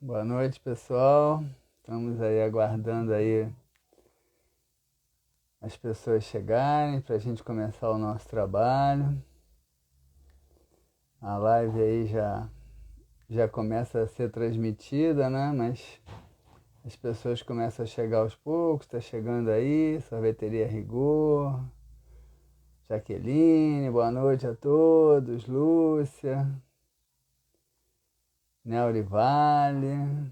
Boa noite, pessoal. Estamos aí aguardando aí as pessoas chegarem para a gente começar o nosso trabalho. A live aí já começa a ser transmitida, né? Mas as pessoas começam a chegar aos poucos. Está chegando aí, Sorveteria Rigor, Jaqueline, boa noite a todos, Lúcia, Neuri Vale.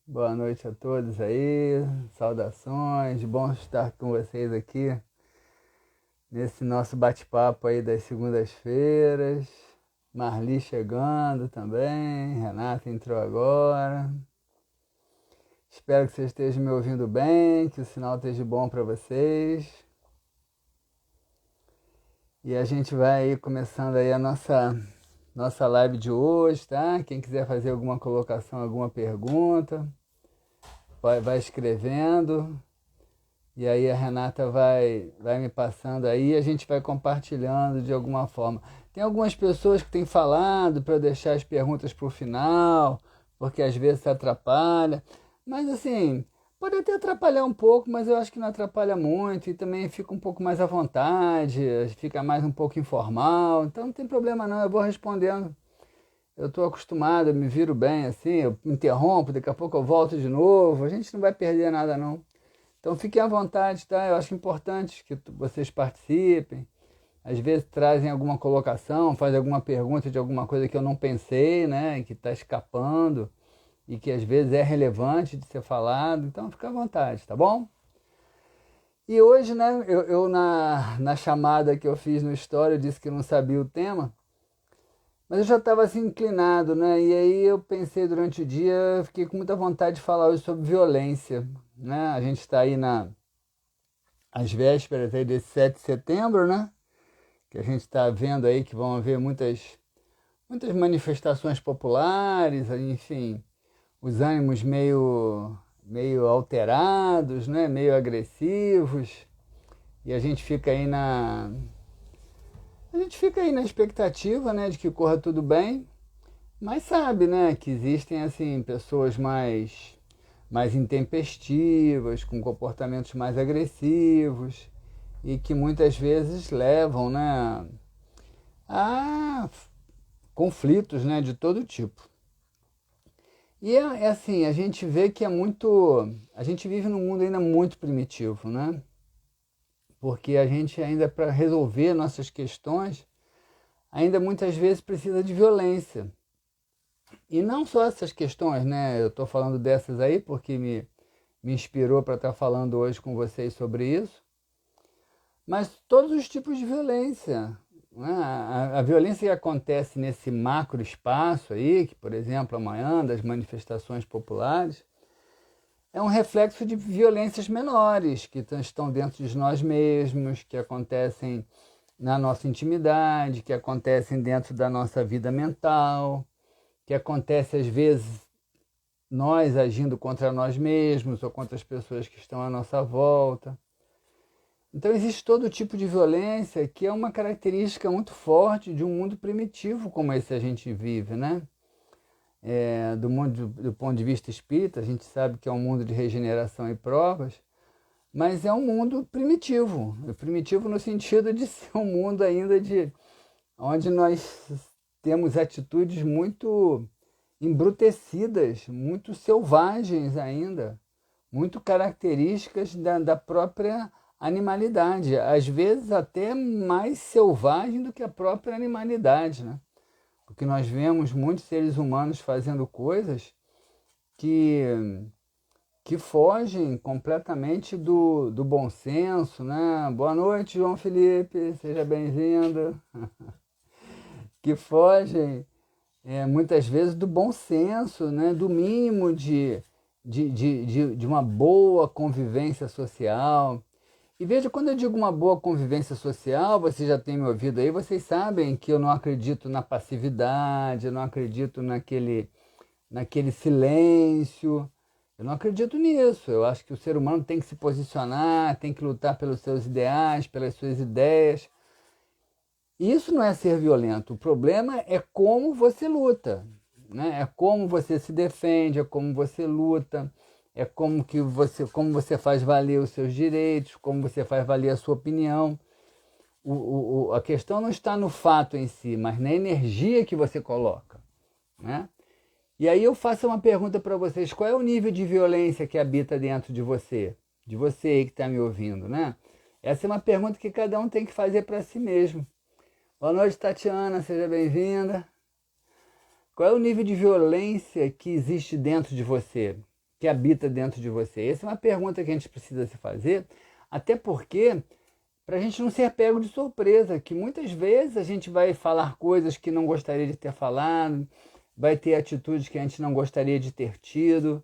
Boa noite a todos aí, saudações, bom estar com vocês aqui nesse nosso bate-papo aí das segundas-feiras. Marli chegando também, Renata entrou agora. Espero que vocês estejam me ouvindo bem, que o sinal esteja bom para vocês. E a gente vai aí começando aí a nossa live de hoje, tá? Quem quiser fazer alguma colocação, alguma pergunta, vai escrevendo. E aí a Renata vai me passando aí e a gente vai compartilhando de alguma forma. Tem algumas pessoas que têm falado para eu deixar as perguntas para o final, porque às vezes atrapalha. Mas assim, pode até atrapalhar um pouco, mas eu acho que não atrapalha muito e também fica um pouco mais à vontade, fica mais um pouco informal. Então não tem problema não, eu vou respondendo. Eu estou acostumado, eu me viro bem assim, eu interrompo, daqui a pouco eu volto de novo. A gente não vai perder nada não. Então fiquem à vontade, tá? Eu acho importante que vocês participem. Às vezes trazem alguma colocação, fazem alguma pergunta de alguma coisa que eu não pensei, né? Que está escapando e que às vezes é relevante de ser falado. Então fica à vontade, tá bom? E hoje, né? Eu na chamada que eu fiz no Story, eu disse que não sabia o tema, mas eu já estava assim inclinado, né? E aí eu pensei durante o dia, fiquei com muita vontade de falar hoje sobre violência, né? A gente está aí às vésperas aí desse 7 de setembro, né? Que a gente está vendo aí que vão haver muitas manifestações populares, enfim, os ânimos meio alterados, né? Meio agressivos, e a gente fica aí na expectativa, né, de que corra tudo bem, mas sabe, né, que existem assim pessoas mais intempestivas, com comportamentos mais agressivos e que muitas vezes levam, né, a conflitos, né, de todo tipo. E é assim, a gente vê que a gente vive num mundo ainda muito primitivo, né? Porque a gente ainda para resolver nossas questões, ainda muitas vezes precisa de violência. E não só essas questões, né? Eu estou falando dessas aí porque me inspirou para estar falando hoje com vocês sobre isso, mas todos os tipos de violência, né? A violência que acontece nesse macro espaço aí, que por exemplo amanhã das manifestações populares, é um reflexo de violências menores que estão dentro de nós mesmos, que acontecem na nossa intimidade, que acontecem dentro da nossa vida mental, que acontece às vezes nós agindo contra nós mesmos ou contra as pessoas que estão à nossa volta. Então existe todo tipo de violência que é uma característica muito forte de um mundo primitivo como esse a gente vive, né? Do ponto de vista espírita, a gente sabe que é um mundo de regeneração e provas, mas é um mundo primitivo. É primitivo no sentido de ser um mundo ainda onde nós temos atitudes muito embrutecidas, muito selvagens ainda, muito características da própria animalidade, às vezes até mais selvagem do que a própria animalidade, né? Porque nós vemos muitos seres humanos fazendo coisas que, que fogem completamente do bom senso, né? Boa noite, João Felipe, seja bem-vindo. Que fogem muitas vezes do bom senso, né? Do mínimo de uma boa convivência social. E veja, quando eu digo uma boa convivência social, vocês já têm me ouvido aí, vocês sabem que eu não acredito na passividade, eu não acredito naquele silêncio, eu não acredito nisso. Eu acho que o ser humano tem que se posicionar, tem que lutar pelos seus ideais, pelas suas ideias. Isso não é ser violento, o problema é como você luta. né? É como você se defende, é como você luta, é como você faz valer os seus direitos, como você faz valer a sua opinião. A questão não está no fato em si, mas na energia que você coloca, né? E aí eu faço uma pergunta para vocês: qual é o nível de violência que habita dentro de você? De você aí que está me ouvindo, né? Essa é uma pergunta que cada um tem que fazer para si mesmo. Boa noite, Tatiana, seja bem-vinda. Qual é o nível de violência que existe dentro de você, que habita dentro de você? Essa é uma pergunta que a gente precisa se fazer, até porque, para a gente não ser pego de surpresa, que muitas vezes a gente vai falar coisas que não gostaria de ter falado, vai ter atitudes que a gente não gostaria de ter tido,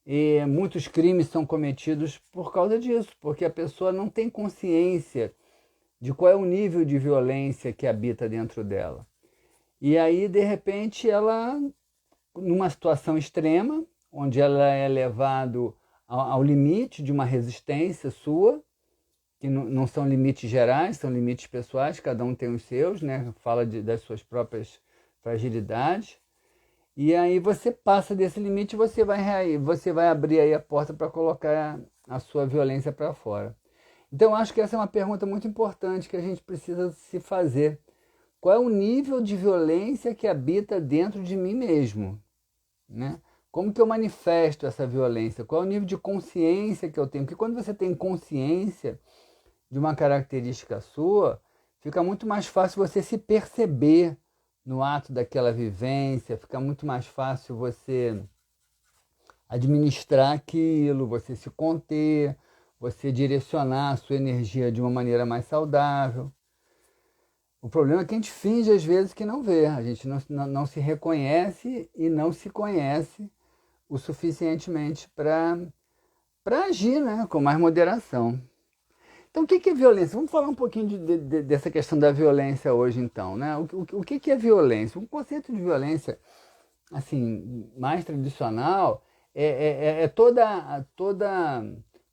e muitos crimes são cometidos por causa disso, porque a pessoa não tem consciência de qual é o nível de violência que habita dentro dela. E aí, de repente, ela, numa situação extrema, onde ela é levado ao limite de uma resistência sua, que não são limites gerais, são limites pessoais, cada um tem os seus, né? Fala das suas próprias fragilidades. E aí você passa desse limite, você vai abrir aí a porta para colocar a sua violência para fora. Então, acho que essa é uma pergunta muito importante que a gente precisa se fazer. Qual é o nível de violência que habita dentro de mim mesmo, né? Como que eu manifesto essa violência? Qual é o nível de consciência que eu tenho? Porque quando você tem consciência de uma característica sua, fica muito mais fácil você se perceber no ato daquela vivência, fica muito mais fácil você administrar aquilo, você se conter, você direcionar a sua energia de uma maneira mais saudável. O problema é que a gente finge às vezes que não vê, a gente não se reconhece e não se conhece o suficientemente para agir, né, com mais moderação. Então, o que é violência? Vamos falar um pouquinho dessa questão da violência hoje, então, né? O que é violência? Um conceito de violência, assim, mais tradicional é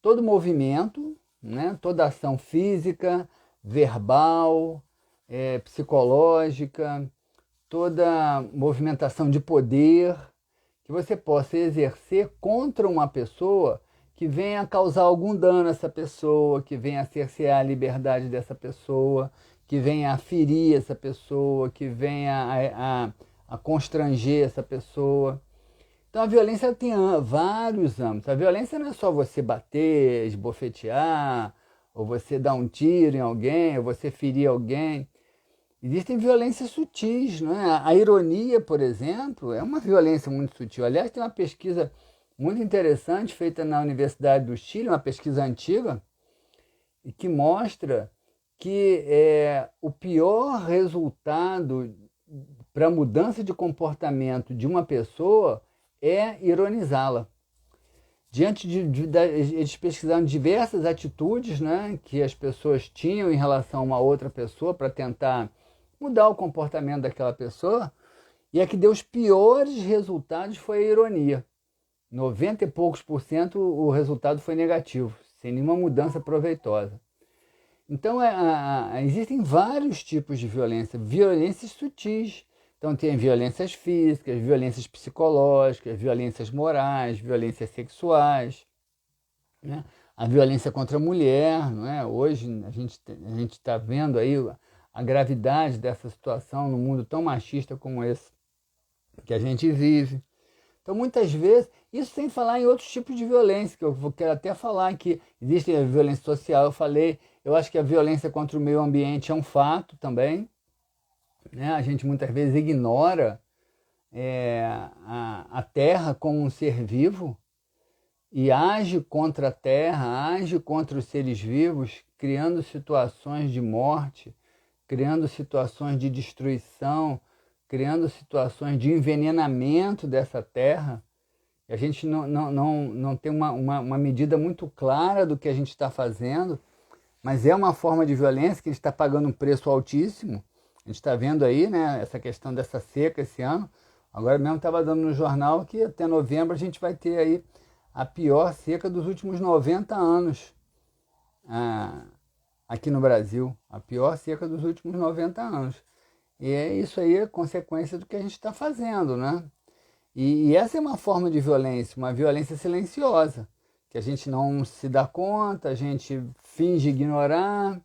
todo movimento, né? Toda ação física, verbal, psicológica, toda movimentação de poder que você possa exercer contra uma pessoa que venha causar algum dano a essa pessoa, que venha cercear a liberdade dessa pessoa, que venha a ferir essa pessoa, que venha a constranger essa pessoa. Então a violência tem vários âmbitos. A violência não é só você bater, esbofetear, ou você dar um tiro em alguém, ou você ferir alguém. Existem violências sutis, não é? A ironia, por exemplo, é uma violência muito sutil. Aliás, tem uma pesquisa muito interessante feita na Universidade do Chile, uma pesquisa antiga, e que mostra que o pior resultado para a mudança de comportamento de uma pessoa é ironizá-la. Eles pesquisaram diversas atitudes, né, que as pessoas tinham em relação a uma outra pessoa para tentar mudar o comportamento daquela pessoa, e a que deu os piores resultados foi a ironia. 90 e poucos por cento o resultado foi negativo, sem nenhuma mudança proveitosa. Então, existem vários tipos de violência, violências sutis. Então, tem violências físicas, violências psicológicas, violências morais, violências sexuais, né? A violência contra a mulher, não é? Hoje a gente está vendo aí a gravidade dessa situação no mundo tão machista como esse que a gente vive. Então, muitas vezes, isso sem falar em outros tipos de violência, que eu quero até falar que existe a violência social, eu acho que a violência contra o meio ambiente é um fato também, né? A gente muitas vezes ignora a terra como um ser vivo e age contra a terra, age contra os seres vivos, criando situações de morte, criando situações de destruição, criando situações de envenenamento dessa terra. E a gente não tem uma medida muito clara do que a gente está fazendo, mas é uma forma de violência que a gente está pagando um preço altíssimo. A gente está vendo aí, né, essa questão dessa seca esse ano. Agora mesmo estava dando no jornal que até novembro a gente vai ter aí a pior seca dos últimos 90 anos aqui no Brasil. A pior seca dos últimos 90 anos. E isso aí é consequência do que a gente está fazendo, né? E essa é uma forma de violência, uma violência silenciosa, que a gente não se dá conta, a gente finge ignorar,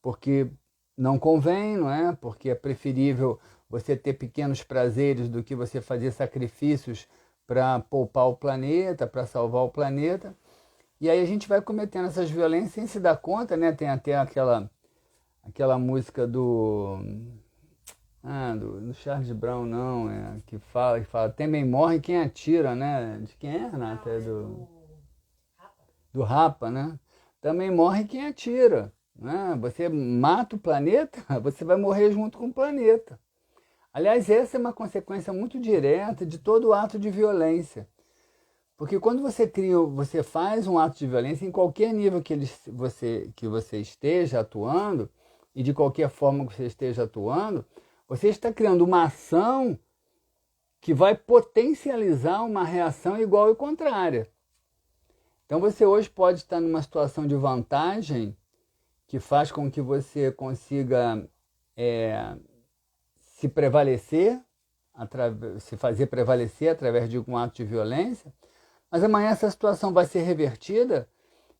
porque não convém, não é? Porque é preferível você ter pequenos prazeres do que você fazer sacrifícios para poupar o planeta, para salvar o planeta. E aí a gente vai cometendo essas violências sem se dar conta, né? Tem até aquela música do Charles Brown, não, que fala, também morre quem atira, né? De quem é, Renata? É do Rapa, né? Também morre quem atira, né? Você mata o planeta, você vai morrer junto com o planeta. Aliás, essa é uma consequência muito direta de todo ato de violência. Porque quando você faz um ato de violência, em qualquer nível que você esteja atuando, e de qualquer forma que você esteja atuando, você está criando uma ação que vai potencializar uma reação igual e contrária. Então você hoje pode estar numa situação de vantagem que faz com que você consiga se prevalecer, se fazer prevalecer através de um ato de violência, mas amanhã essa situação vai ser revertida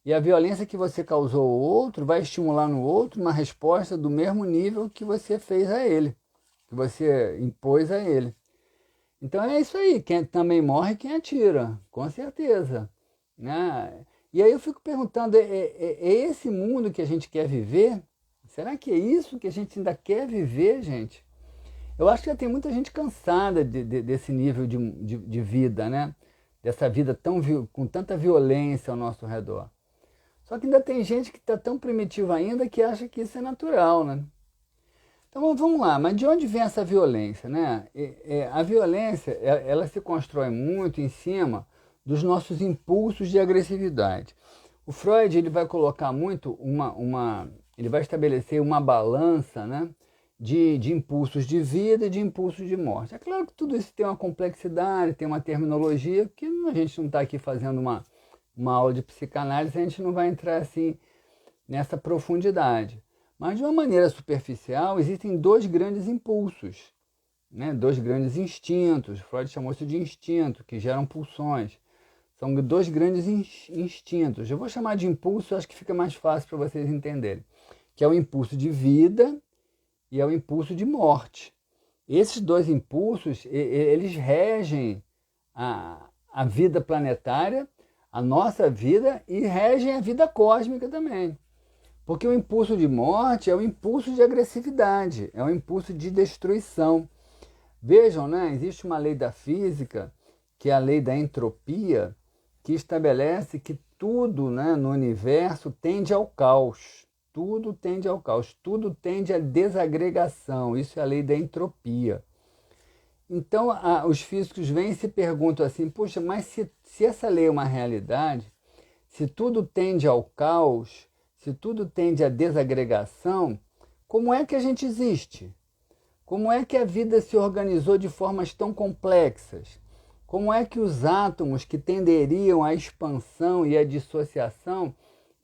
e a violência que você causou ao outro vai estimular no outro uma resposta do mesmo nível que você fez a ele, que você impôs a ele. Então é isso aí, quem também morre quem atira, com certeza, né? E aí eu fico perguntando, é esse mundo que a gente quer viver? Será que é isso que a gente ainda quer viver, gente? Eu acho que já tem muita gente cansada desse nível de vida, né? Dessa vida com tanta violência ao nosso redor. Só que ainda tem gente que está tão primitiva ainda que acha que isso é natural, né? Então vamos lá, mas de onde vem essa violência, né? A violência, ela se constrói muito em cima dos nossos impulsos de agressividade. O Freud, ele vai colocar muito ele vai estabelecer uma balança, né, de impulsos de vida e de impulsos de morte. É claro que tudo isso tem uma complexidade, tem uma terminologia, que a gente não está aqui fazendo uma aula de psicanálise, a gente não vai entrar assim nessa profundidade. Mas de uma maneira superficial, existem dois grandes impulsos, né? Dois grandes instintos. Freud chamou isso de instinto, que geram pulsões. São dois grandes instintos. Eu vou chamar de impulso, acho que fica mais fácil para vocês entenderem. Que é o impulso de vida e é o impulso de morte. Esses dois impulsos, eles regem a vida planetária, a nossa vida, e regem a vida cósmica também. Porque o impulso de morte é o impulso de agressividade, é o impulso de destruição. Vejam, né? Existe uma lei da física, que é a lei da entropia, que estabelece que tudo, né, no universo tende ao caos. Tudo tende ao caos, tudo tende à desagregação. Isso é a lei da entropia. Então, os físicos vêm e se perguntam assim, puxa, mas se essa lei é uma realidade, se tudo tende ao caos, se tudo tende à desagregação, como é que a gente existe? Como é que a vida se organizou de formas tão complexas? Como é que os átomos que tenderiam à expansão e à dissociação,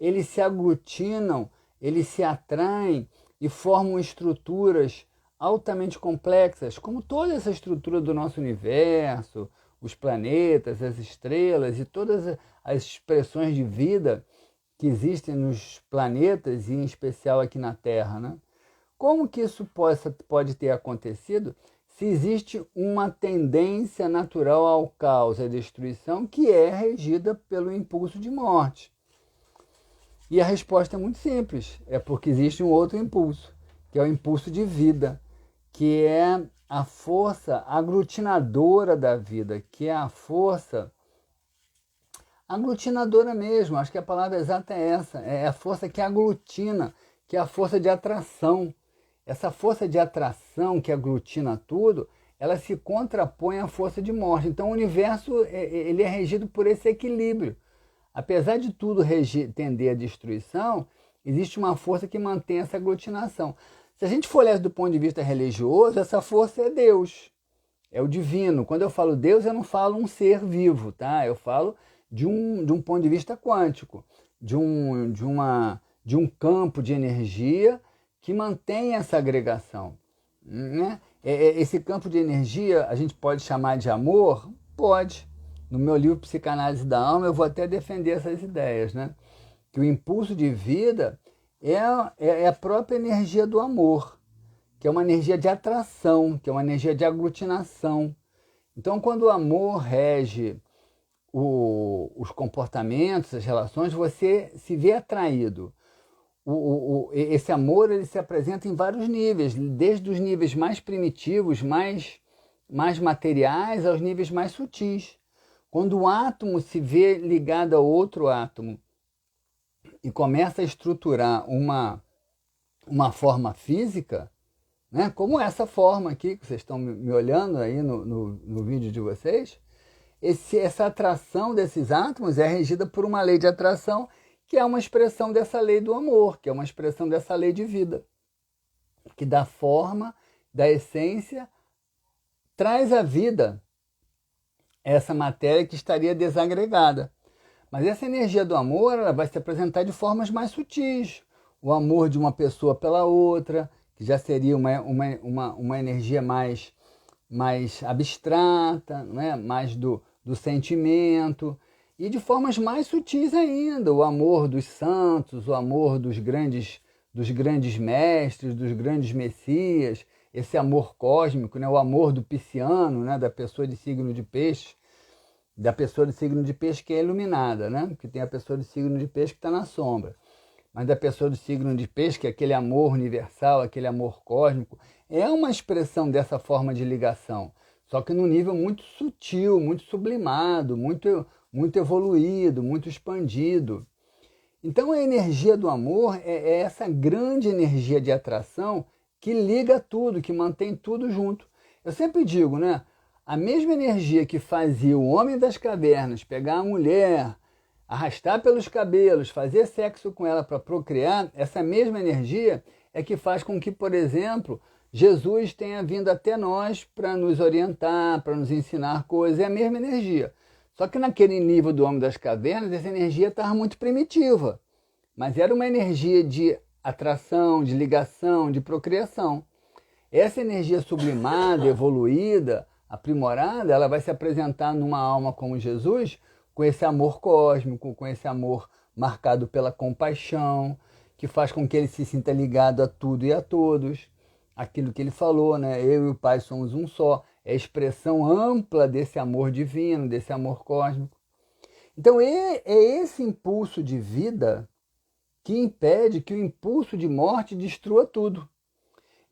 eles se aglutinam, eles se atraem e formam estruturas altamente complexas, como toda essa estrutura do nosso universo, os planetas, as estrelas e todas as expressões de vida que existem nos planetas e em especial aqui na Terra, né? Como que isso pode ter acontecido se existe uma tendência natural ao caos, à destruição, que é regida pelo impulso de morte? E a resposta é muito simples, é porque existe um outro impulso, que é o impulso de vida, que é a força aglutinadora da vida, que é a força aglutinadora mesmo, acho que a palavra exata é essa, é a força que aglutina, que é a força de atração. Essa força de atração que aglutina tudo, ela se contrapõe à força de morte. Então o universo ele é regido por esse equilíbrio. Apesar de tudo tender à destruição, existe uma força que mantém essa aglutinação. Se a gente for olhar do ponto de vista religioso, essa força é Deus, é o divino. Quando eu falo Deus, eu não falo um ser vivo, tá? Eu falo de um ponto de vista quântico, de um campo de energia que mantém essa agregação, né? Esse campo de energia a gente pode chamar de amor, Pode. No meu livro Psicanálise da Alma, eu vou até defender essas ideias, né? Que o impulso de vida é a própria energia do amor, que é uma energia de atração, que é uma energia de aglutinação. Então, quando o amor rege os comportamentos, as relações, você se vê atraído. Esse amor ele se apresenta em vários níveis, desde os níveis mais primitivos, mais materiais, aos níveis mais sutis. Quando o átomo se vê ligado a outro átomo e começa a estruturar uma forma física, né, como essa forma aqui, que vocês estão me olhando aí no vídeo de vocês, essa atração desses átomos é regida por uma lei de atração, que é uma expressão dessa lei do amor, que é uma expressão dessa lei de vida, que dá forma, dá essência, traz à vida essa matéria que estaria desagregada. Mas essa energia do amor ela vai se apresentar de formas mais sutis. O amor de uma pessoa pela outra, que já seria uma energia mais abstrata, né? Mais do sentimento. E de formas mais sutis ainda, o amor dos santos, o amor dos grandes mestres, dos grandes messias, esse amor cósmico, né? O amor do pisciano, né? Da pessoa de signo de peixe, que é iluminada, né? Porque tem a pessoa de signo de peixe que está na sombra. Mas da pessoa do signo de peixe, que é aquele amor universal, aquele amor cósmico, é uma expressão dessa forma de ligação, só que num nível muito sutil, muito sublimado, muito evoluído, muito expandido. Então a energia do amor é essa grande energia de atração que liga tudo, que mantém tudo junto. Eu sempre digo, né? A mesma energia que fazia o homem das cavernas pegar a mulher, arrastar pelos cabelos, fazer sexo com ela para procriar, essa mesma energia é que faz com que, por exemplo, Jesus tenha vindo até nós para nos orientar, para nos ensinar coisas. É a mesma energia. Só que naquele nível do homem das cavernas, essa energia estava muito primitiva. Mas era uma energia de atração, de ligação, de procriação. Essa energia sublimada, evoluída, aprimorada, ela vai se apresentar numa alma como Jesus, com esse amor cósmico, com esse amor marcado pela compaixão, que faz com que ele se sinta ligado a tudo e a todos. Aquilo que ele falou, né? Eu e o Pai somos um só. É a expressão ampla desse amor divino, desse amor cósmico. Então é esse impulso de vida que impede que o impulso de morte destrua tudo.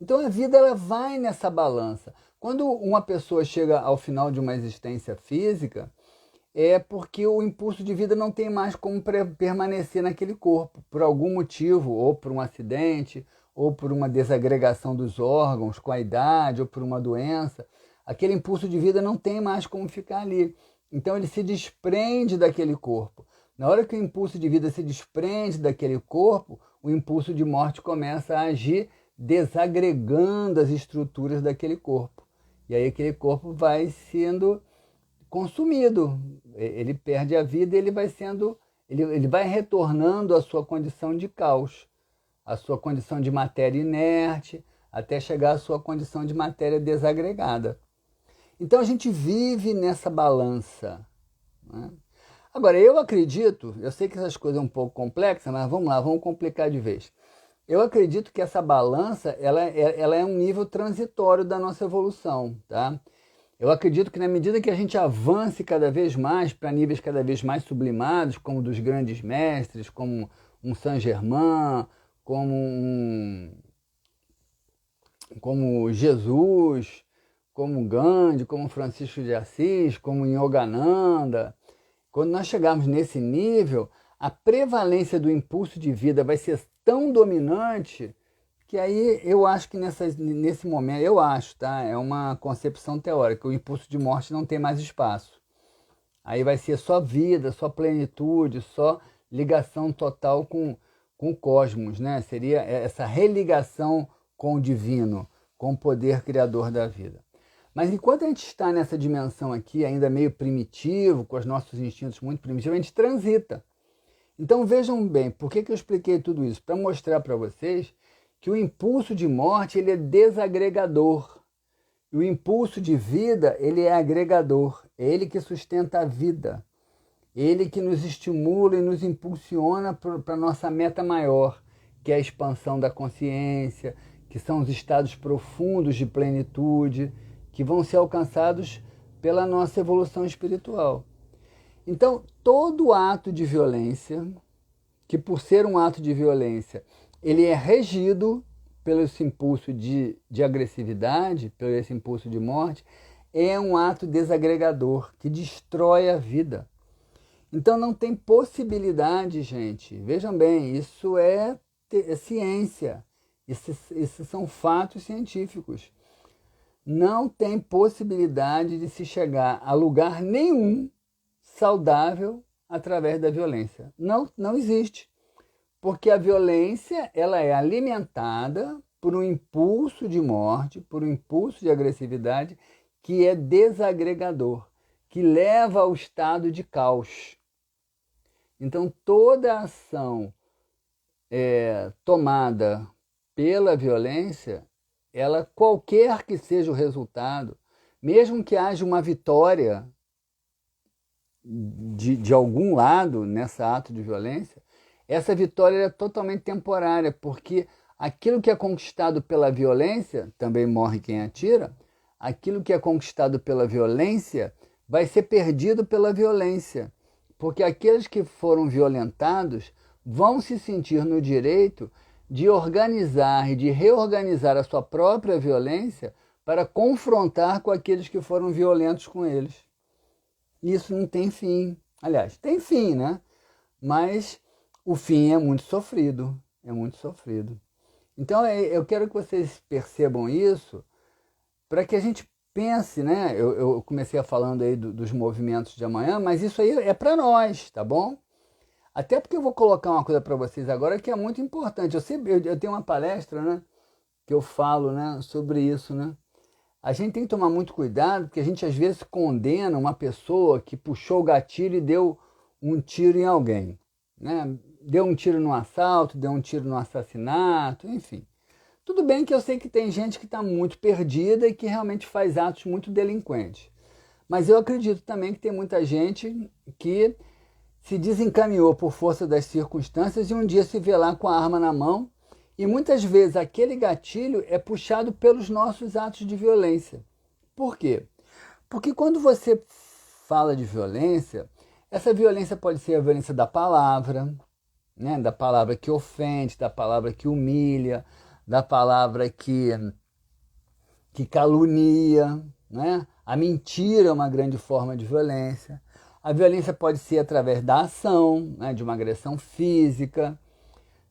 Então a vida ela vai nessa balança. Quando uma pessoa chega ao final de uma existência física, é porque o impulso de vida não tem mais como permanecer naquele corpo, por algum motivo, ou por um acidente, ou por uma desagregação dos órgãos com a idade, ou por uma doença. Aquele impulso de vida não tem mais como ficar ali. Então ele se desprende daquele corpo. Na hora que o impulso de vida se desprende daquele corpo, o impulso de morte começa a agir desagregando as estruturas daquele corpo. E aí aquele corpo vai sendo consumido, ele perde a vida e ele vai retornando à sua condição de caos, à sua condição de matéria inerte, até chegar à sua condição de matéria desagregada. Então a gente vive nessa balança, né? Agora, eu acredito, eu sei que essas coisas são um pouco complexas, mas vamos lá, vamos complicar de vez. Eu acredito que essa balança ela é um nível transitório da nossa evolução, tá? Eu acredito que na medida que a gente avance cada vez mais para níveis cada vez mais sublimados, como dos grandes mestres, como um Saint-Germain, como Jesus, como Gandhi, como Francisco de Assis, como Yogananda, quando nós chegarmos nesse nível, a prevalência do impulso de vida vai ser tão dominante que aí eu acho que nesse momento, eu acho, tá? É uma concepção teórica, o impulso de morte não tem mais espaço. Aí vai ser só vida, só plenitude, só ligação total com o cosmos, né? Seria essa religação com o divino, com o poder criador da vida. Mas enquanto a gente está nessa dimensão aqui, ainda meio primitivo, com os nossos instintos muito primitivos, a gente transita. Então vejam bem, por que eu expliquei tudo isso? Para mostrar para vocês que o impulso de morte ele é desagregador, O impulso de vida, ele é agregador, é ele que sustenta a vida, ele que nos estimula e nos impulsiona para a nossa meta maior, que é a expansão da consciência, que são os estados profundos de plenitude, que vão ser alcançados pela nossa evolução espiritual. Então, todo ato de violência, que por ser um ato de violência, ele é regido pelo esse impulso de agressividade, pelo esse impulso de morte, é um ato desagregador, que destrói a vida. Então não tem possibilidade, gente. Vejam bem, isso é ciência. Esses são fatos científicos. Não tem possibilidade de se chegar a lugar nenhum saudável através da violência. Não existe. Porque a violência, ela é alimentada por um impulso de morte, por um impulso de agressividade que é desagregador, que leva ao estado de caos. Então, toda ação tomada pela violência, ela, qualquer que seja o resultado, mesmo que haja uma vitória de algum lado nessa ato de violência, essa vitória é totalmente temporária, porque aquilo que é conquistado pela violência, também morre quem atira, aquilo que é conquistado pela violência vai ser perdido pela violência, porque aqueles que foram violentados vão se sentir no direito de organizar e de reorganizar a sua própria violência para confrontar com aqueles que foram violentos com eles. Isso não tem fim. Aliás, tem fim, né? Mas o fim é muito sofrido. É muito sofrido. Então, eu quero que vocês percebam isso para que a gente pense, né? Eu comecei falando aí dos movimentos de amanhã, mas isso aí é para nós, tá bom? Até porque eu vou colocar uma coisa para vocês agora que é muito importante. Eu tenho uma palestra, né? Que eu falo, né? Sobre isso, né? A gente tem que tomar muito cuidado, porque a gente às vezes condena uma pessoa que puxou o gatilho e deu um tiro em alguém, né? Deu um tiro no assalto, deu um tiro no assassinato, enfim. Tudo bem que eu sei que tem gente que está muito perdida e que realmente faz atos muito delinquentes. Mas eu acredito também que tem muita gente que se desencaminhou por força das circunstâncias e um dia se vê lá com a arma na mão. E muitas vezes aquele gatilho é puxado pelos nossos atos de violência. Por quê? Porque quando você fala de violência, essa violência pode ser a violência da palavra, né? Da palavra que ofende, da palavra que humilha, da palavra que calunia, né? A mentira é uma grande forma de violência. A violência pode ser através da ação, né? De uma agressão física,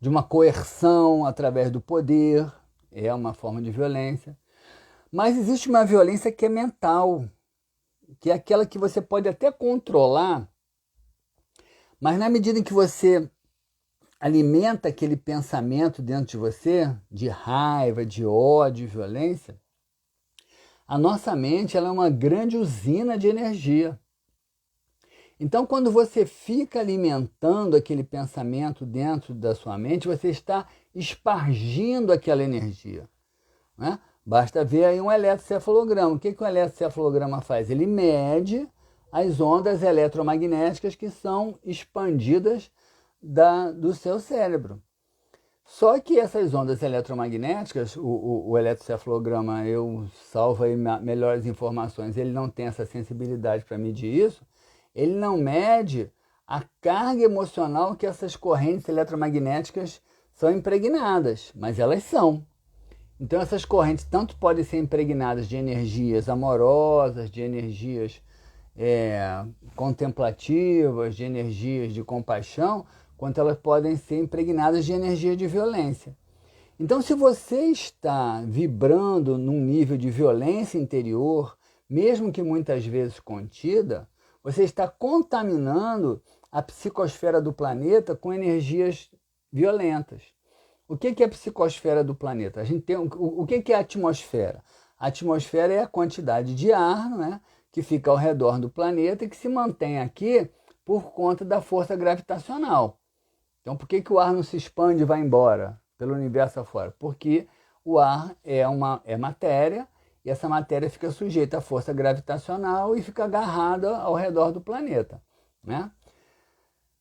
de uma coerção através do poder, é uma forma de violência. Mas existe uma violência que é mental, que é aquela que você pode até controlar, mas na medida em que você alimenta aquele pensamento dentro de você, de raiva, de ódio, de violência, a nossa mente ela é uma grande usina de energia. Então, quando você fica alimentando aquele pensamento dentro da sua mente, você está espargindo aquela energia, né? Basta ver aí um eletrocefalograma. O que o eletrocefalograma faz? Ele mede as ondas eletromagnéticas que são expandidas do seu cérebro. Só que essas ondas eletromagnéticas, o eletrocefalograma, eu salvo aí melhores informações, ele não tem essa sensibilidade para medir isso. Ele não mede a carga emocional que essas correntes eletromagnéticas são impregnadas, mas elas são. Então essas correntes tanto podem ser impregnadas de energias amorosas, de energias contemplativas, de energias de compaixão, quanto elas podem ser impregnadas de energia de violência. Então, se você está vibrando num nível de violência interior, mesmo que muitas vezes contida, você está contaminando a psicosfera do planeta com energias violentas. O que é a psicosfera do planeta? A gente tem, o que é a atmosfera? A atmosfera é a quantidade de ar, né, que fica ao redor do planeta e que se mantém aqui por conta da força gravitacional. Então, por que o ar não se expande e vai embora pelo universo afora? Porque o ar é matéria e essa matéria fica sujeita à força gravitacional e fica agarrada ao redor do planeta, né?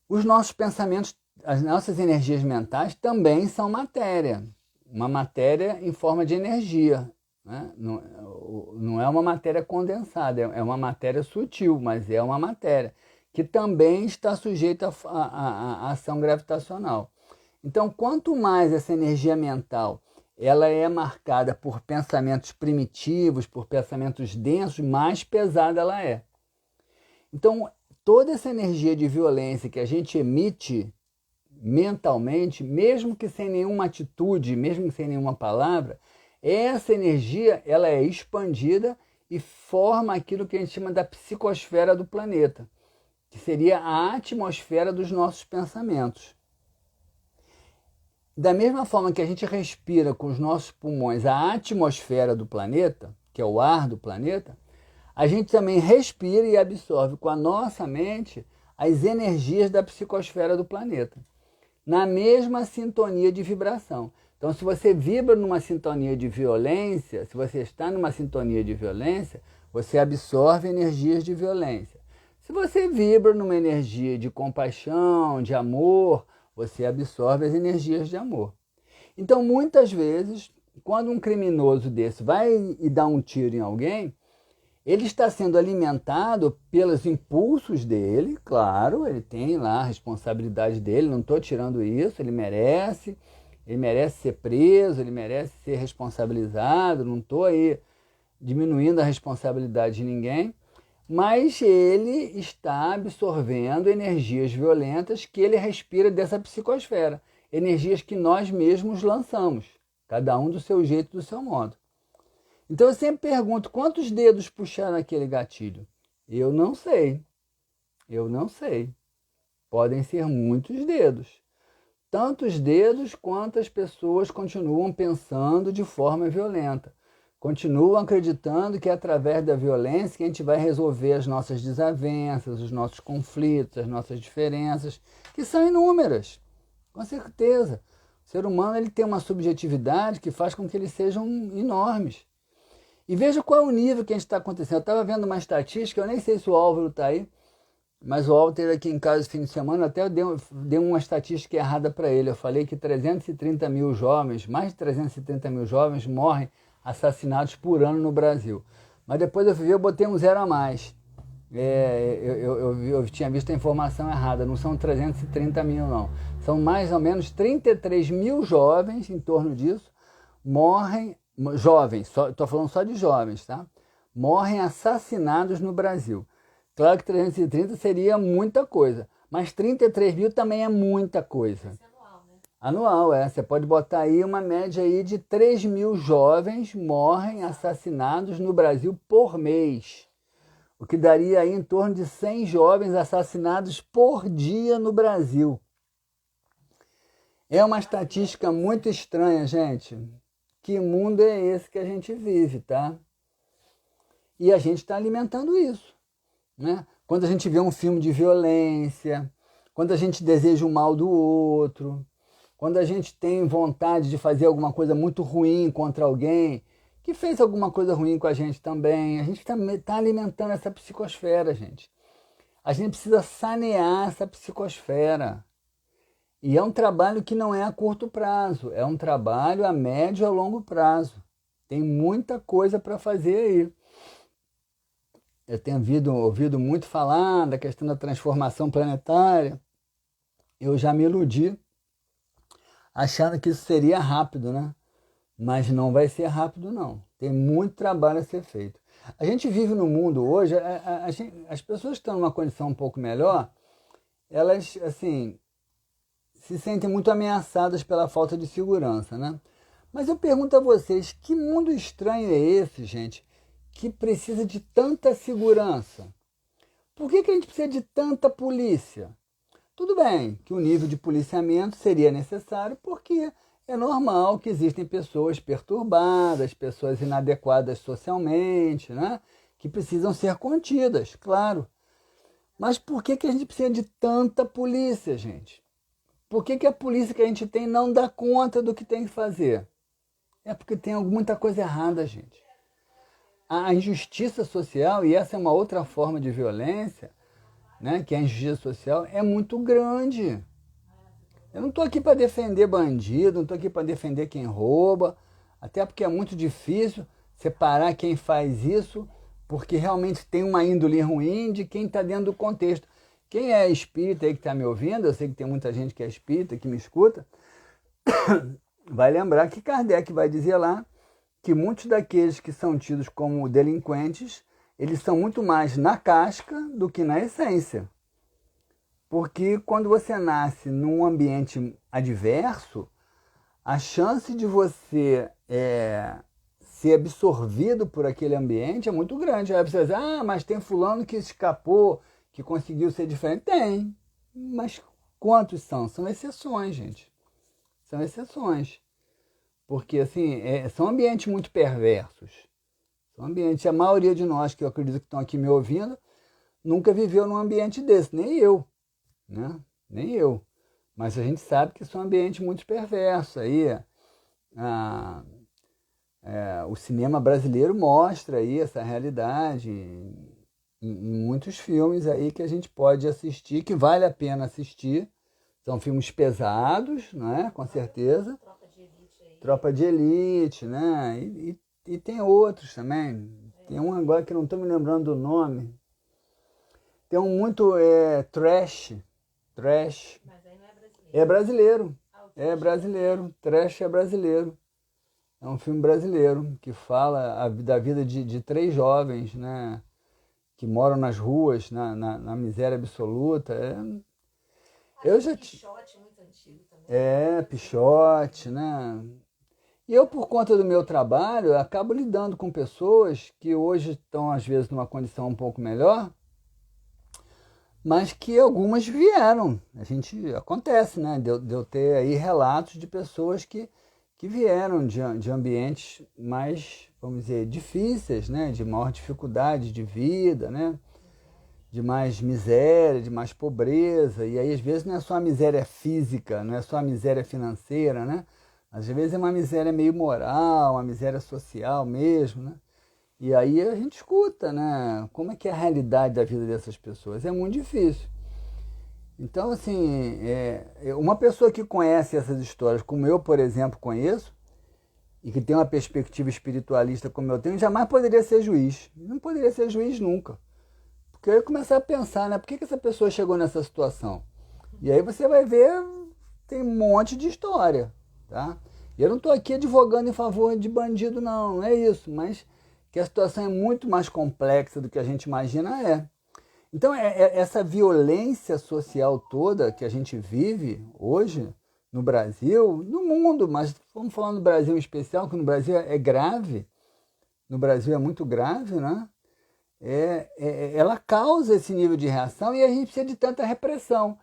Os nossos pensamentos, as nossas energias mentais também são matéria, uma matéria em forma de energia, né? Não é uma matéria condensada, é uma matéria sutil, mas é uma matéria que também está sujeita à ação gravitacional. Então, quanto mais essa energia mental ela é marcada por pensamentos primitivos, por pensamentos densos, mais pesada ela é. Então, toda essa energia de violência que a gente emite mentalmente, mesmo que sem nenhuma atitude, mesmo que sem nenhuma palavra, essa energia ela é expandida e forma aquilo que a gente chama da psicosfera do planeta, que seria a atmosfera dos nossos pensamentos. Da mesma forma que a gente respira com os nossos pulmões a atmosfera do planeta, que é o ar do planeta, a gente também respira e absorve com a nossa mente as energias da psicosfera do planeta, na mesma sintonia de vibração. Então, se você vibra numa sintonia de violência, se você está numa sintonia de violência, você absorve energias de violência. Se você vibra numa energia de compaixão, de amor, você absorve as energias de amor. Então, muitas vezes, quando um criminoso desse vai e dá um tiro em alguém, ele está sendo alimentado pelos impulsos dele, claro, ele tem lá a responsabilidade dele, não estou tirando isso, ele merece ser preso, ele merece ser responsabilizado, não estou aí diminuindo a responsabilidade de ninguém, mas ele está absorvendo energias violentas que ele respira dessa psicosfera, energias que nós mesmos lançamos, cada um do seu jeito, do seu modo. Então eu sempre pergunto, quantos dedos puxaram aquele gatilho? Eu não sei. Podem ser muitos dedos. Tantos dedos quanto as pessoas continuam pensando de forma violenta. Continuam acreditando que é através da violência que a gente vai resolver as nossas desavenças, os nossos conflitos, as nossas diferenças, que são inúmeras, com certeza. O ser humano ele tem uma subjetividade que faz com que eles sejam enormes. E veja qual é o nível que a gente está acontecendo. Eu estava vendo uma estatística, eu nem sei se o Álvaro está aí, mas o Álvaro esteve aqui em casa esse fim de semana, até eu dei uma estatística errada para ele. Eu falei que 330 mil jovens, mais de 330 mil jovens morrem assassinados por ano no Brasil. Mas depois eu fui ver, eu botei um zero a mais. Eu tinha visto a informação errada, não são 330 mil não. São mais ou menos 33 mil jovens, em torno disso, morrem, jovens, estou falando só de jovens, tá? Morrem assassinados no Brasil. Claro que 330 seria muita coisa, mas 33 mil também é muita coisa. Isso é anual, né? Anual, é. Você pode botar aí uma média aí de 3 mil jovens morrem assassinados no Brasil por mês. O que daria aí em torno de 100 jovens assassinados por dia no Brasil. É uma estatística muito estranha, gente. Que mundo é esse que a gente vive, tá? E a gente está alimentando isso, né? Quando a gente vê um filme de violência, quando a gente deseja o mal do outro, quando a gente tem vontade de fazer alguma coisa muito ruim contra alguém que fez alguma coisa ruim com a gente também, a gente está alimentando essa psicosfera, gente. A gente precisa sanear essa psicosfera. E é um trabalho que não é a curto prazo, é um trabalho a médio e a longo prazo. Tem muita coisa para fazer aí. Eu tenho ouvido muito falar da questão da transformação planetária. Eu já me iludi achando que isso seria rápido, né? Mas não vai ser rápido, não. Tem muito trabalho a ser feito. A gente vive no mundo hoje, as pessoas que estão numa condição um pouco melhor, elas, assim, se sentem muito ameaçadas pela falta de segurança, né? Mas eu pergunto a vocês, que mundo estranho é esse, gente, que precisa de tanta segurança? Por que a gente precisa de tanta polícia? Tudo bem que o nível de policiamento seria necessário porque é normal que existem pessoas perturbadas, pessoas inadequadas socialmente, né? Que precisam ser contidas, claro. Mas por que a gente precisa de tanta polícia, gente? Por que a polícia que a gente tem não dá conta do que tem que fazer? É porque tem muita coisa errada, gente. a injustiça social, e essa é uma outra forma de violência, né, que é a injustiça social, é muito grande. Eu não estou aqui para defender bandido, não estou aqui para defender quem rouba, até porque é muito difícil separar quem faz isso, porque realmente tem uma índole ruim de quem está dentro do contexto. Quem é espírita aí que está me ouvindo, eu sei que tem muita gente que é espírita, que me escuta, vai lembrar que Kardec vai dizer lá que muitos daqueles que são tidos como delinquentes, eles são muito mais na casca do que na essência. Porque quando você nasce num ambiente adverso, a chance de você ser absorvido por aquele ambiente é muito grande. Aí você diz, mas tem fulano que escapou, que conseguiu ser diferente. Tem, mas quantos são? São exceções, gente. São exceções. Porque, assim, são ambientes muito perversos. São ambientes, a maioria de nós, que eu acredito que estão aqui me ouvindo, nunca viveu num ambiente desse, nem eu, né? Nem eu. Mas a gente sabe que são ambientes muito perversos. Aí, o cinema brasileiro mostra aí essa realidade em muitos filmes aí que a gente pode assistir, que vale a pena assistir. São filmes pesados, né? Com certeza. Tropa de Elite, né? E tem outros também. Tem um agora que não estou me lembrando do nome. Tem um muito trash. Trash. Mas aí não é brasileiro. É brasileiro. É brasileiro. Trash é brasileiro. É um filme brasileiro que fala da vida de três jovens, né? Que moram nas ruas, na miséria absoluta. Eu já Pichote, muito antigo também. Pichote, né? E eu, por conta do meu trabalho, acabo lidando com pessoas que hoje estão, às vezes, numa condição um pouco melhor, mas que algumas vieram. Acontece, né? De eu ter aí relatos de pessoas que vieram de ambientes mais, vamos dizer, difíceis, né? De maior dificuldade de vida, né? De mais miséria, de mais pobreza. E aí, às vezes, não é só a miséria física, não é só a miséria financeira, né? Às vezes é uma miséria meio moral, uma miséria social mesmo, né? E aí a gente escuta, né? Como é que é a realidade da vida dessas pessoas? É muito difícil. Então, assim, uma pessoa que conhece essas histórias, como eu, por exemplo, conheço, e que tem uma perspectiva espiritualista como eu tenho, jamais poderia ser juiz. Não poderia ser juiz nunca. Porque eu ia começar a pensar, né? Por que essa pessoa chegou nessa situação? E aí você vai ver, tem um monte de história, tá? E eu não estou aqui advogando em favor de bandido, não é isso, mas que a situação é muito mais complexa do que a gente imagina, Então, essa violência social toda que a gente vive hoje no Brasil, no mundo, mas vamos falar no Brasil em especial, que no Brasil é grave, no Brasil é muito grave, né? Ela causa esse nível de reação e a gente precisa de tanta repressão.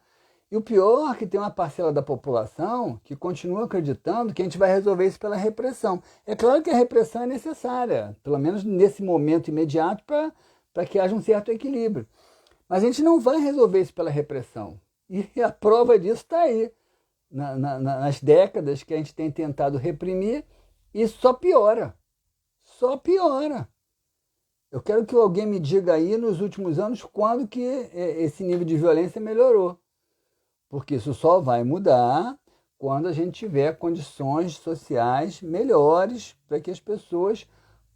E o pior é que tem uma parcela da população que continua acreditando que a gente vai resolver isso pela repressão. É claro que a repressão é necessária, pelo menos nesse momento imediato, para que haja um certo equilíbrio. Mas a gente não vai resolver isso pela repressão. E a prova disso está aí, nas décadas que a gente tem tentado reprimir, e só piora. Só piora. Eu quero que alguém me diga aí, nos últimos anos, quando que esse nível de violência melhorou. Porque isso só vai mudar quando a gente tiver condições sociais melhores para que as pessoas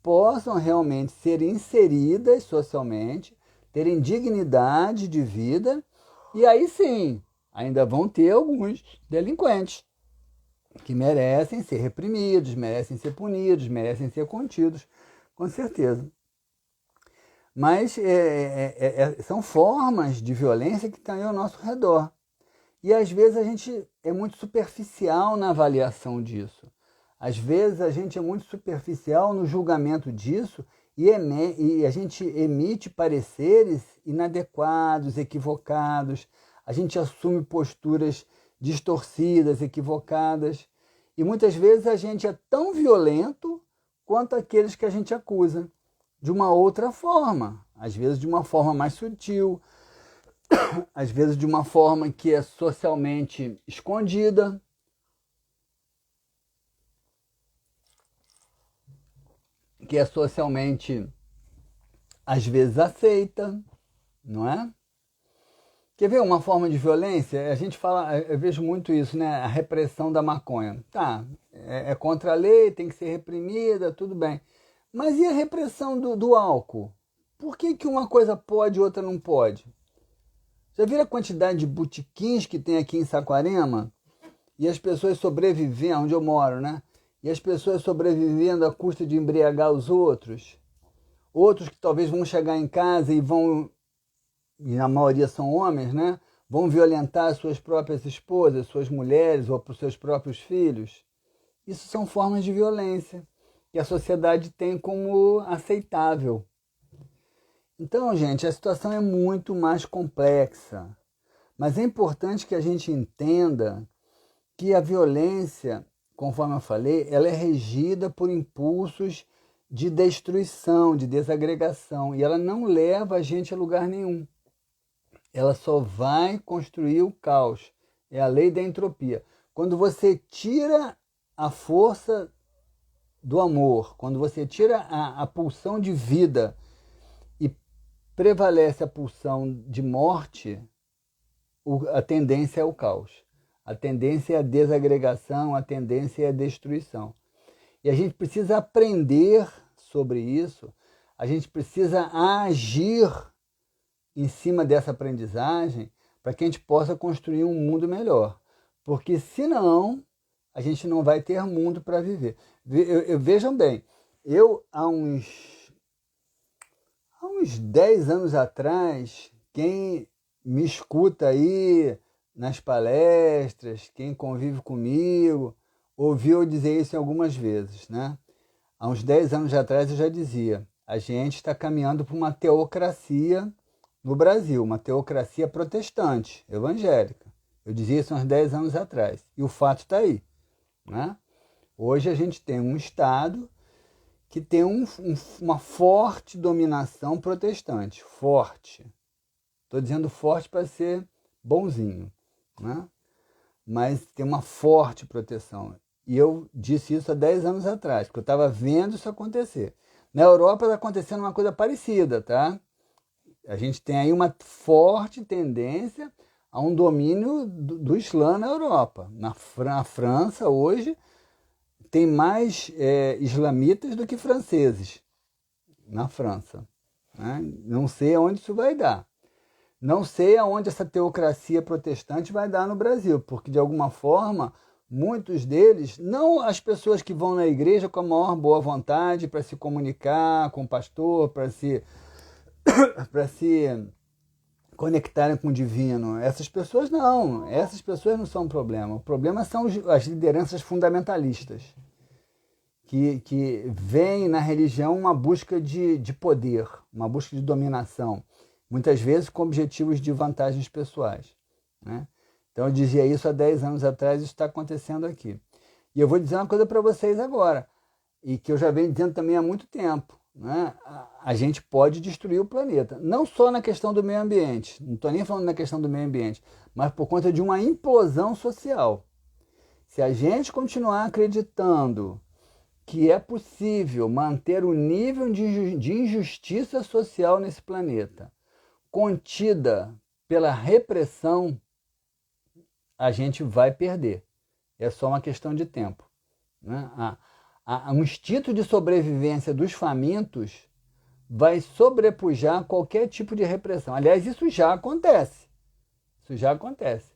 possam realmente ser inseridas socialmente, terem dignidade de vida, e aí sim, ainda vão ter alguns delinquentes que merecem ser reprimidos, merecem ser punidos, merecem ser contidos, com certeza. Mas são formas de violência que estão aí ao nosso redor. E às vezes a gente é muito superficial na avaliação disso. Às vezes a gente é muito superficial no julgamento disso e a gente emite pareceres inadequados, equivocados. A gente assume posturas distorcidas, equivocadas. E muitas vezes a gente é tão violento quanto aqueles que a gente acusa, de uma outra forma. Às vezes de uma forma mais sutil, às vezes de uma forma que é socialmente escondida. Que é socialmente às vezes aceita, não é? Quer ver uma forma de violência? A gente fala, eu vejo muito isso, né? A repressão da maconha. Tá, é contra a lei, tem que ser reprimida, tudo bem. Mas e a repressão do álcool? Por que uma coisa pode e outra não pode? Já viram a quantidade de botequins que tem aqui em Saquarema? E as pessoas sobrevivendo, onde eu moro, né? E as pessoas sobrevivendo à custa de embriagar os outros. Outros que talvez vão chegar em casa e vão, e na maioria são homens, né? Vão violentar suas próprias esposas, suas mulheres ou para os seus próprios filhos. Isso são formas de violência que a sociedade tem como aceitável. Então, gente, a situação é muito mais complexa. Mas é importante que a gente entenda que a violência, conforme eu falei, ela é regida por impulsos de destruição, de desagregação, e ela não leva a gente a lugar nenhum. Ela só vai construir o caos. É a lei da entropia. Quando você tira a força do amor, quando você tira a pulsão de vida e prevalece a pulsão de morte, a tendência é o caos. A tendência é a desagregação, a tendência é a destruição. E a gente precisa aprender sobre isso, a gente precisa agir em cima dessa aprendizagem para que a gente possa construir um mundo melhor. Porque senão, a gente não vai ter mundo para viver. Vejam bem, eu há uns 10 anos atrás, quem me escuta aí nas palestras, quem convive comigo, ouviu eu dizer isso algumas vezes, né? Há uns 10 anos atrás eu já dizia, a gente está caminhando para uma teocracia no Brasil, uma teocracia protestante, evangélica. Eu dizia isso há uns 10 anos atrás, e o fato está aí, né? Hoje a gente tem um Estado que tem uma forte dominação protestante, forte. Estou dizendo forte para ser bonzinho, né? Mas tem uma forte proteção. E eu disse isso há 10 anos atrás, porque eu estava vendo isso acontecer. Na Europa está acontecendo uma coisa parecida, tá? A gente tem aí uma forte tendência a um domínio do Islã na Europa. Na França, hoje, tem mais islamitas do que franceses na França, né? Não sei aonde isso vai dar. Não sei aonde essa teocracia protestante vai dar no Brasil, porque de alguma forma, muitos deles, não as pessoas que vão na igreja com a maior boa vontade para se comunicar com o pastor, para se conectarem com o divino, essas pessoas não são um problema. O problema são as lideranças fundamentalistas, que veem na religião uma busca de poder, uma busca de dominação, muitas vezes com objetivos de vantagens pessoais, né? Então eu dizia isso há 10 anos atrás, isso está acontecendo aqui. E eu vou dizer uma coisa para vocês agora, e que eu já venho dizendo também há muito tempo, né? A gente pode destruir o planeta, não só na questão do meio ambiente, não estou nem falando na questão do meio ambiente, mas por conta de uma implosão social. Se a gente continuar acreditando que é possível manter o nível de injustiça social nesse planeta contida pela repressão, a gente vai perder. É só uma questão de tempo, né? O instinto de sobrevivência dos famintos vai sobrepujar qualquer tipo de repressão. Aliás, isso já acontece. Isso já acontece.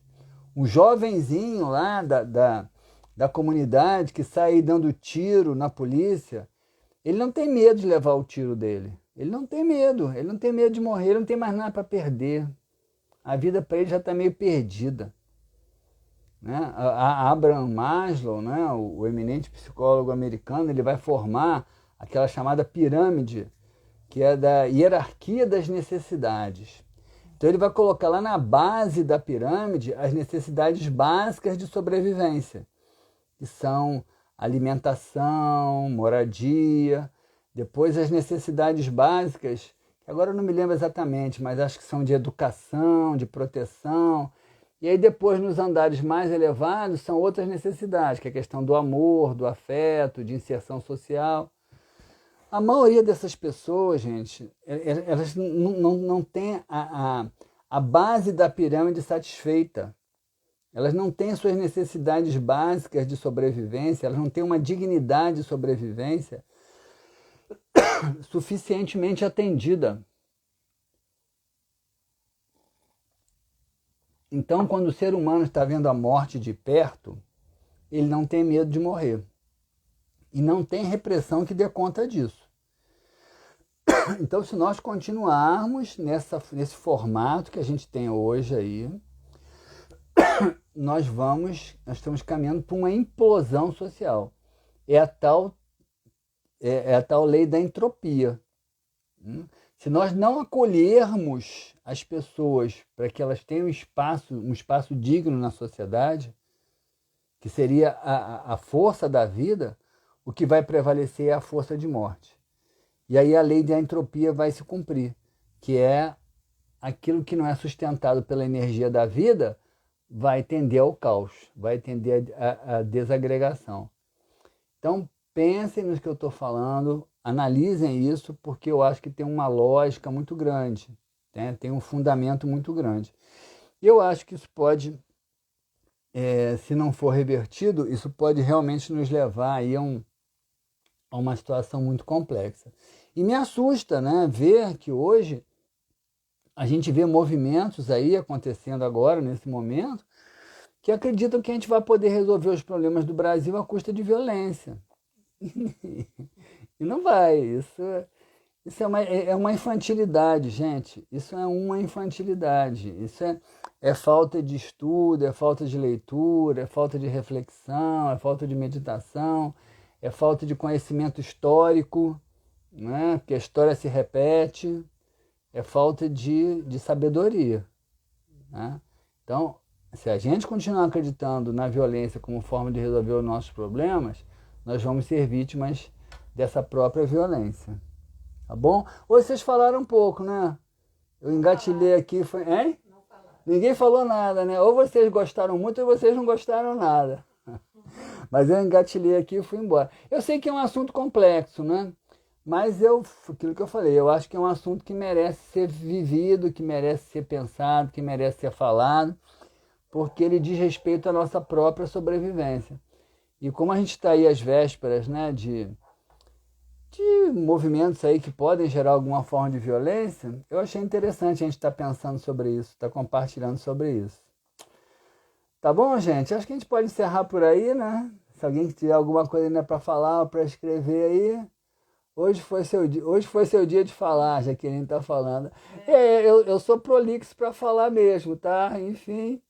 Um jovenzinho lá da comunidade que sai dando tiro na polícia, ele não tem medo de levar o tiro dele. Ele não tem medo de morrer, ele não tem mais nada para perder. A vida para ele já está meio perdida, né? A Abraham Maslow, né, o eminente psicólogo americano, ele vai formar aquela chamada pirâmide, que é da hierarquia das necessidades. Então ele vai colocar lá na base da pirâmide as necessidades básicas de sobrevivência, que são alimentação, moradia, depois as necessidades básicas, que agora eu não me lembro exatamente, mas acho que são de educação, de proteção. E aí depois, nos andares mais elevados, são outras necessidades, que é a questão do amor, do afeto, de inserção social. A maioria dessas pessoas, gente, elas não têm a base da pirâmide satisfeita. Elas não têm suas necessidades básicas de sobrevivência, elas não têm uma dignidade de sobrevivência suficientemente atendida. Então, quando o ser humano está vendo a morte de perto, ele não tem medo de morrer. E não tem repressão que dê conta disso. Então, se nós continuarmos nesse formato que a gente tem hoje aí, nós estamos caminhando para uma implosão social. É a tal lei da entropia. Se nós não acolhermos as pessoas para que elas tenham um espaço digno na sociedade, que seria a força da vida, o que vai prevalecer é a força de morte. E aí a lei da entropia vai se cumprir, que é aquilo que não é sustentado pela energia da vida, vai tender ao caos, vai tender à desagregação. Então, pensem no que eu estou falando, analisem isso, porque eu acho que tem uma lógica muito grande, né? Tem um fundamento muito grande. Eu acho que isso pode, se não for revertido, isso pode realmente nos levar aí a uma situação muito complexa. E me assusta, né, ver que hoje a gente vê movimentos aí acontecendo agora, nesse momento, que acreditam que a gente vai poder resolver os problemas do Brasil à custa de violência. E não vai. Isso é uma infantilidade, gente. Isso é uma infantilidade. Isso é falta de estudo, é falta de leitura, é falta de reflexão, é falta de meditação, é falta de conhecimento histórico, né? Porque a história se repete, é falta de sabedoria, né? Então, se a gente continuar acreditando na violência como forma de resolver os nossos problemas, nós vamos ser vítimas dessa própria violência. Tá bom? Hoje vocês falaram um pouco, né? Eu engatilhei aqui, hein? Ninguém falou nada, né? Ou vocês gostaram muito ou vocês não gostaram nada. Mas eu engatilhei aqui e fui embora. Eu sei que é um assunto complexo, né? Mas aquilo que eu falei, eu acho que é um assunto que merece ser vivido, que merece ser pensado, que merece ser falado, porque ele diz respeito à nossa própria sobrevivência. E como a gente está aí às vésperas, né, de movimentos aí que podem gerar alguma forma de violência, eu achei interessante a gente estar pensando sobre isso, estar compartilhando sobre isso. Tá bom, gente? Acho que a gente pode encerrar por aí, né? Se alguém tiver alguma coisa ainda para falar ou para escrever aí, hoje foi seu dia de falar, Jaqueline está falando. Eu sou prolixo para falar mesmo, tá? Enfim,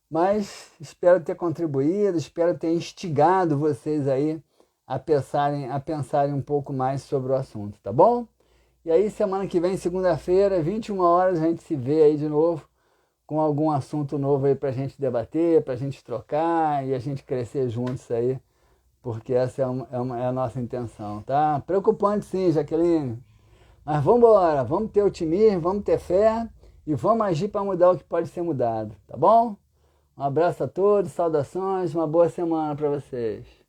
mas espero ter contribuído, espero ter instigado vocês aí a pensarem um pouco mais sobre o assunto, tá bom? E aí, semana que vem, segunda-feira, 21 horas, a gente se vê aí de novo com algum assunto novo aí pra gente debater, pra gente trocar e a gente crescer juntos aí, porque essa é a nossa intenção, tá? Preocupante sim, Jaqueline, mas vamos embora, vamos ter otimismo, vamos ter fé e vamos agir para mudar o que pode ser mudado, tá bom? Um abraço a todos, saudações, uma boa semana para vocês.